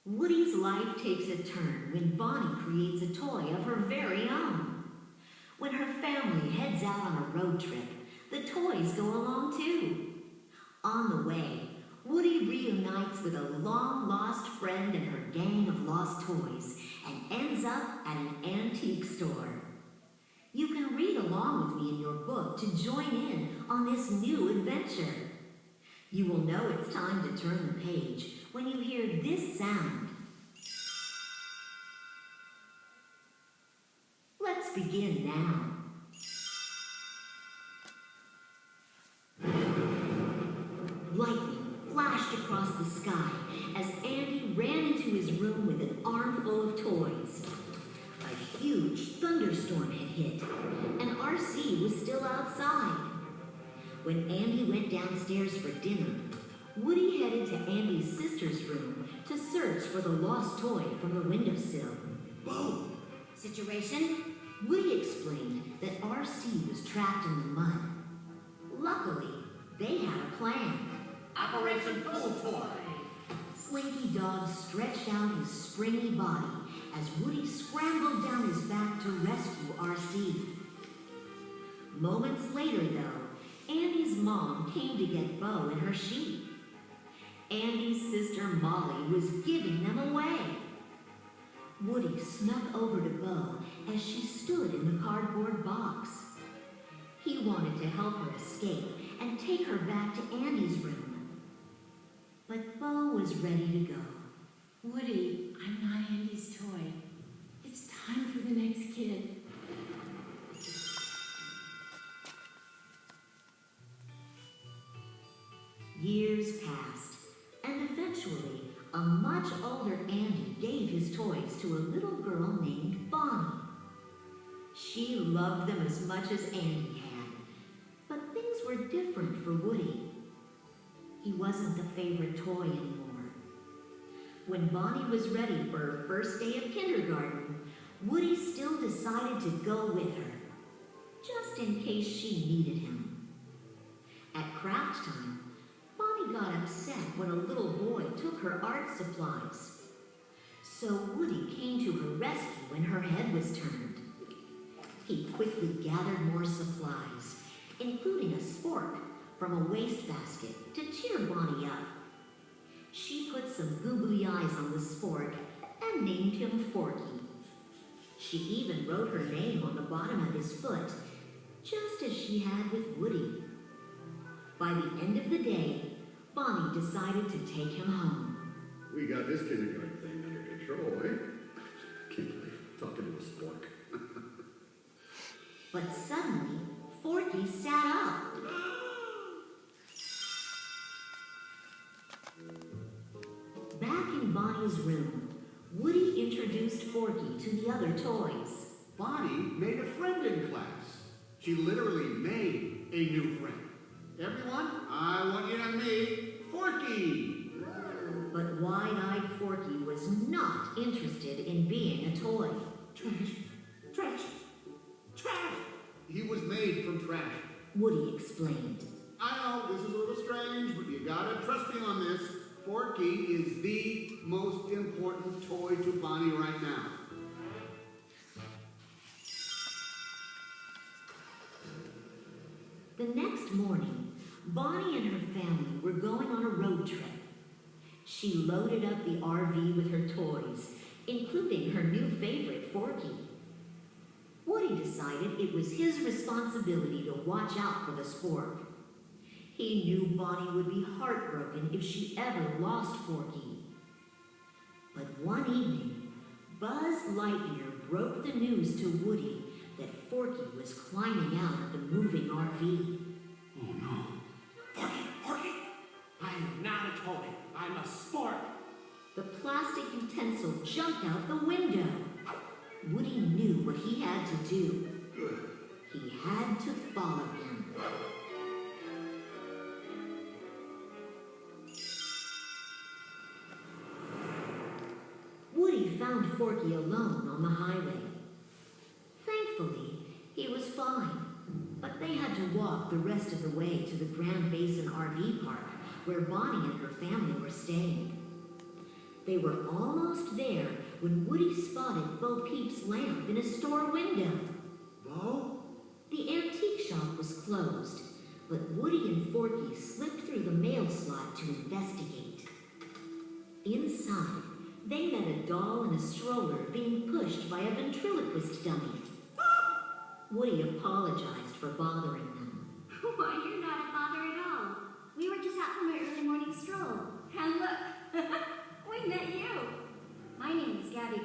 Woody's life takes a turn when Bonnie creates a toy of her very own. When her family heads out on a road trip, the toys go along too. On the way, Woody reunites with a long-lost friend and her gang of lost toys and ends up at an antique store. You can read along with me in your book to join in on this new adventure. You will know it's time to turn the page when you hear this sound. Let's begin now. Lightning flashed across the sky as Andy ran into his room with an armful of toys. A huge thunderstorm had hit, and RC was still outside. When Andy went downstairs for dinner, Woody headed to Andy's sister's room to search for the lost toy from the windowsill. Whoa! Situation? Woody explained that RC was trapped in the mud. Luckily, they had a plan. Operation Pull Toy! Slinky Dog stretched out his springy body as Woody scrambled down his back to rescue RC. Moments later, though, Andy's mom came to get Bo and her sheep. Andy's sister Molly was giving them away. Woody snuck over to Bo as she stood in the cardboard box. He wanted to help her escape and take her back to Andy's room. But Bo was ready to go. Woody, I'm not Andy's toy. It's time for the next kid. Years passed, and eventually, a much older Andy gave his toys to a little girl named Bonnie. She loved them as much as Andy had, but things were different for Woody. He wasn't the favorite toy anymore. When Bonnie was ready for her first day of kindergarten, Woody still decided to go with her, just in case she needed him. At craft time, Bonnie got upset when a little boy took her art supplies. So Woody came to her rescue when her head was turned. He quickly gathered more supplies, including a spork from a wastebasket to cheer Bonnie up. She put some googly eyes on the spork and named him Forky. She even wrote her name on the bottom of his foot, just as she had with Woody. By the end of the day, Bonnie decided to take him home. We got this kindergarten thing under control, eh? Can't believe I'm talking to a spork. But suddenly, Forky sat up. Back in Bonnie's room, Woody introduced Forky to the other toys. Bonnie made a friend in class. She literally made a new friend. Everyone, I want you to meet Forky. But wide-eyed Forky was not interested in being a toy. Trash, trash, trash. He was made from trash. Woody explained. I know, this is a little strange, but you gotta trust me on this. Forky is the most important toy to Bonnie right now. The next morning, Bonnie and her family were going on a road trip. She loaded up the RV with her toys, including her new favorite, Forky. Woody decided it was his responsibility to watch out for the spork. He knew Bonnie would be heartbroken if she ever lost Forky. But one evening, Buzz Lightyear broke the news to Woody that Forky was climbing out of the moving RV. Oh no. Forky, Forky! I'm not a toy. I'm a spork. The plastic utensil jumped out the window. Woody knew what he had to do. Good. He had to follow him. Woody found Forky alone on the highway. Thankfully, he was fine, but they had to walk the rest of the way to the Grand Basin RV Park, where Bonnie and her family were staying. They were almost there when Woody spotted Bo Peep's lamp in a store window. Bo? The antique shop was closed, but Woody and Forky slipped through the mail slot to investigate. Inside, they met a doll in a stroller being pushed by a ventriloquist dummy. Woody apologized for bothering them. Why, you're not a bother at all. We were just out for my early morning stroll. And look, we met you. My name is Gabby,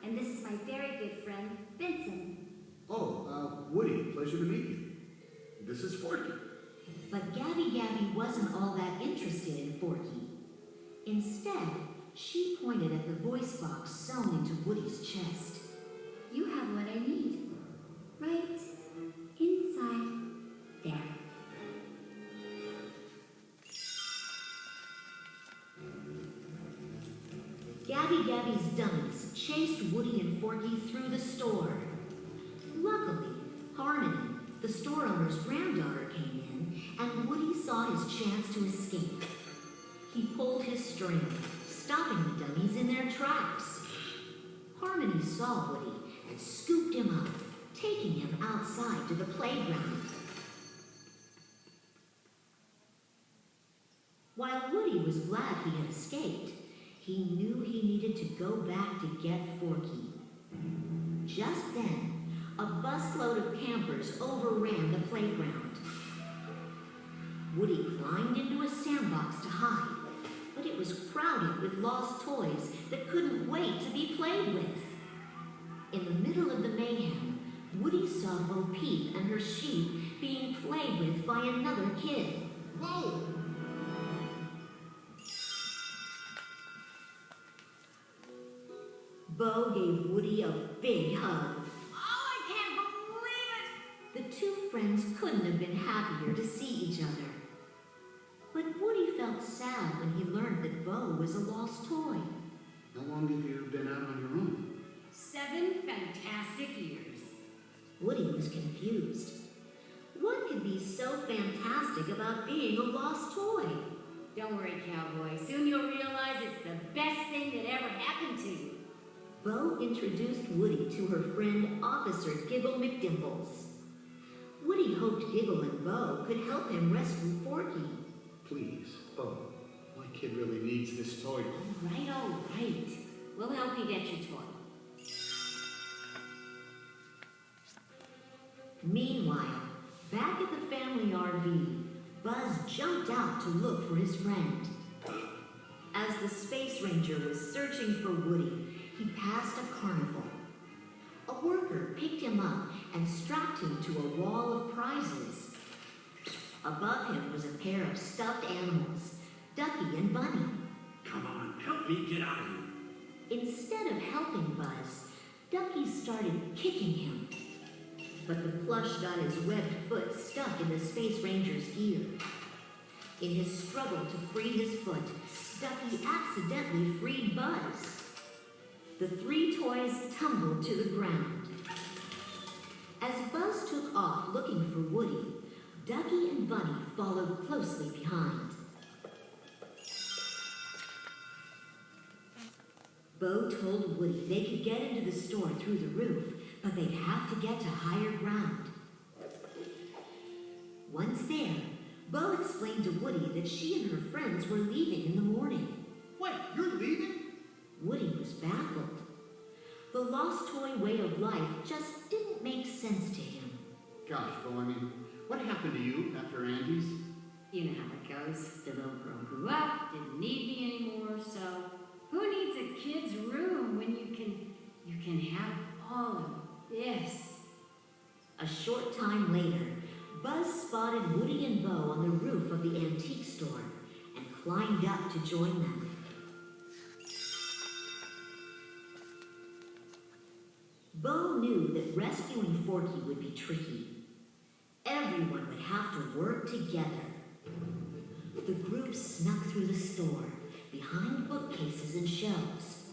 and this is my very good friend, Vincent. Oh, Woody, pleasure to meet you. This is Forky. But Gabby wasn't all that interested in Forky. Instead, she pointed at the voice box sewn into Woody's chest. You have what I need. Right inside there. Gabby's dummies chased Woody and Forky through the store. Luckily, Harmony, the store owner's granddaughter, came in, and Woody saw his chance to escape. He pulled his string, stopping the dummies in their tracks. Harmony saw Woody and scooped him up, taking him outside to the playground. While Woody was glad he had escaped, he knew he needed to go back to get Forky. Just then, a busload of campers overran the playground. Woody climbed into a sandbox to hide, but it was crowded with lost toys that couldn't wait to be played with. In the middle of the mayhem, Woody saw Bo Peep and her sheep being played with by another kid. Whoa! Bo gave Woody a big hug. Oh, I can't believe it! The two friends couldn't have been happier to see each other. But Woody felt sad when he learned that Bo was a lost toy. How long have you been out on your own? 7 fantastic years. Woody was confused. What could be so fantastic about being a lost toy? Don't worry, cowboy. Soon you'll realize it's the best thing that ever happened to you. Bo introduced Woody to her friend, Officer Giggle McDimples. Woody hoped Giggle and Bo could help him rescue Forky. Please, Bo. My kid really needs this toy. All right. We'll help you get your toy. Meanwhile, back at the family RV, Buzz jumped out to look for his friend. As the Space Ranger was searching for Woody, he passed a carnival. A worker picked him up and strapped him to a wall of prizes. Above him was a pair of stuffed animals, Ducky and Bunny. Come on, help me get out of here. Instead of helping Buzz, Ducky started kicking him. But the plush got his webbed foot stuck in the Space Ranger's ear. In his struggle to free his foot, Ducky accidentally freed Buzz. The 3 toys tumbled to the ground. As Buzz took off looking for Woody, Ducky and Bunny followed closely behind. Bo told Woody they could get into the store through the roof, but they'd have to get to higher ground. Once there, Bo explained to Woody that she and her friends were leaving in the morning. Wait, you're leaving? Woody was baffled. The lost toy way of life just didn't make sense to him. Gosh, Bo, what happened to you after Andy's? You know how it goes. The little girl grew up, didn't need me anymore, so who needs a kid's room when you can have all of this? A short time later, Buzz spotted Woody and Bo on the roof of the antique store and climbed up to join them. Bo knew that rescuing Forky would be tricky. Everyone would have to work together. The group snuck through the store, behind bookcases and shelves.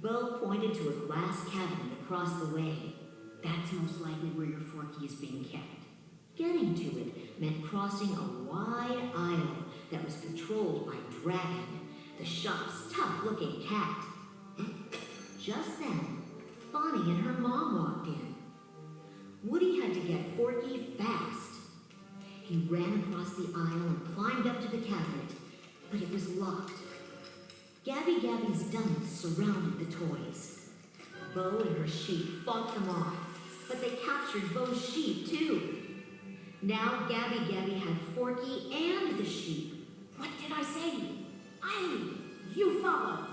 Bo pointed to a glass cabinet across the way. That's most likely where your Forky is being kept. Getting to it meant crossing a wide aisle that was patrolled by Dragon, the shop's tough-looking cat. Just then, Bonnie and her mom walked in. Woody had to get Forky fast. He ran across the aisle and climbed up to the cabinet, but it was locked. Gabby Gabby's dummies surrounded the toys. Bo and her sheep fought them off, but they captured Bo's sheep too. Now Gabby Gabby had Forky and the sheep. What did I say? I lead, you follow.